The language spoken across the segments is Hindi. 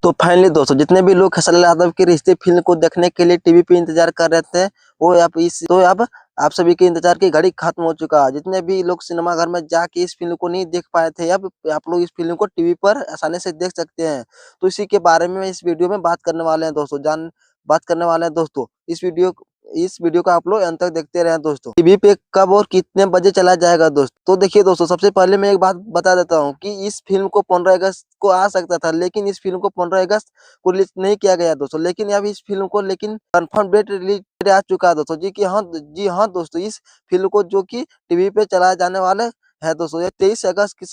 तो फाइनली दोस्तों जितने भी लोग खेसारी लाल यादव के रिश्ते फिल्म को देखने के लिए टीवी पे इंतजार कर रहे थे, वो अब आप सभी के इंतजार की घड़ी खत्म हो चुका है। जितने भी लोग सिनेमा घर में जाके इस फिल्म को नहीं देख पाए थे, अब आप लोग इस फिल्म को टीवी पर आसानी से देख सकते हैं। तो इसी के बारे में इस वीडियो में बात करने वाले हैं दोस्तों। बात करने वाले हैं दोस्तों। इस वीडियो को आप लोग अंत तक देखते रहें दोस्तों। टीवी पे कब और कितने बजे चला जाएगा दोस्तों? तो देखिए दोस्तों, सबसे पहले मैं एक बात बता देता हूँ कि इस फिल्म को 15 अगस्त को आ सकता था, लेकिन इस फिल्म को 15 अगस्त को रिलीज नहीं किया गया दोस्तों। लेकिन अब इस फिल्म को कंफर्म डेट रिलीज आ चुका है दोस्तों। जी हाँ दोस्तों, इस फिल्म को जो कि टीवी पे चलाया जाने वाला है दोस्तों। ये 23 अगस्त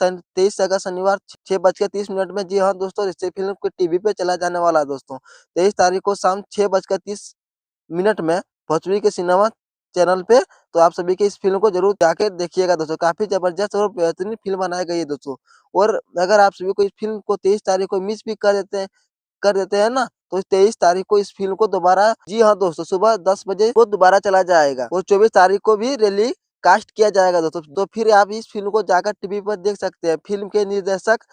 शनिवार 6:30 में, जी हाँ दोस्तों, इस फिल्म को टीवी पे चला जाने वाला है दोस्तों। 23 तारीख को शाम 6:30 में भोजपुरी के सिनेमा चैनल पे। तो आप सभी के इस फिल्म को जरूर जाके देखिएगा दोस्तों। काफी जबरदस्त और बेहतरीन फिल्म बनाई गई है दोस्तों। और अगर आप सभी को इस फिल्म को 23 तारीख को मिस भी कर देते हैं ना, तो 23 तारीख को इस फिल्म को दोबारा, जी हाँ दोस्तों, सुबह 10 बजे को दोबारा चला जाएगा। और 24 तारीख को भी रैली कास्ट किया जाएगा दोस्तों। तो फिर आप इस फिल्म को जाकर टीवी पर देख सकते हैं। फिल्म के निर्देशक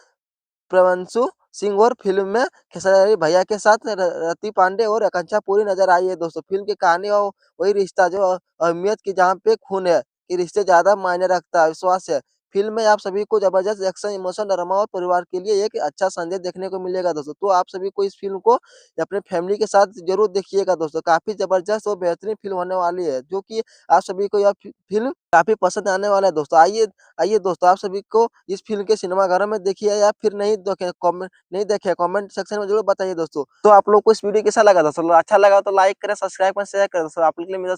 प्रवंशु सिंह और फिल्म में खेसारी भैया के साथ रति पांडे और आकांक्षा पूरी नजर आई है दोस्तों। फिल्म की कहानी और वही रिश्ता जो अहमियत की, जहाँ पे खून है कि रिश्ते ज्यादा मायने रखता है, विश्वास है। फिल्म में आप सभी को जबरदस्त एक्शन, इमोशन, ड्रामा और परिवार के लिए एक अच्छा संदेश देखने को मिलेगा दोस्तों। तो आप सभी को इस फिल्म को अपने फैमिली के साथ जरूर देखिएगा दोस्तों। काफी जबरदस्त और बेहतरीन फिल्म होने वाली है, जो कि आप सभी को यह फिल्म काफी पसंद आने वाला है दोस्तों। आइए आइए दोस्तों, आप सभी को इस फिल्म के सिनेमाघरों में देखिए या फिर नहीं देखे, कमेंट सेक्शन में जरूर बताइए दोस्तों। तो आप लोग को इस वीडियो कैसा लगा दोस्तों? अच्छा लगा तो लाइक करें, सब्सक्राइब करें, शेयर करें दोस्तों। आप लोग के लिए मेरा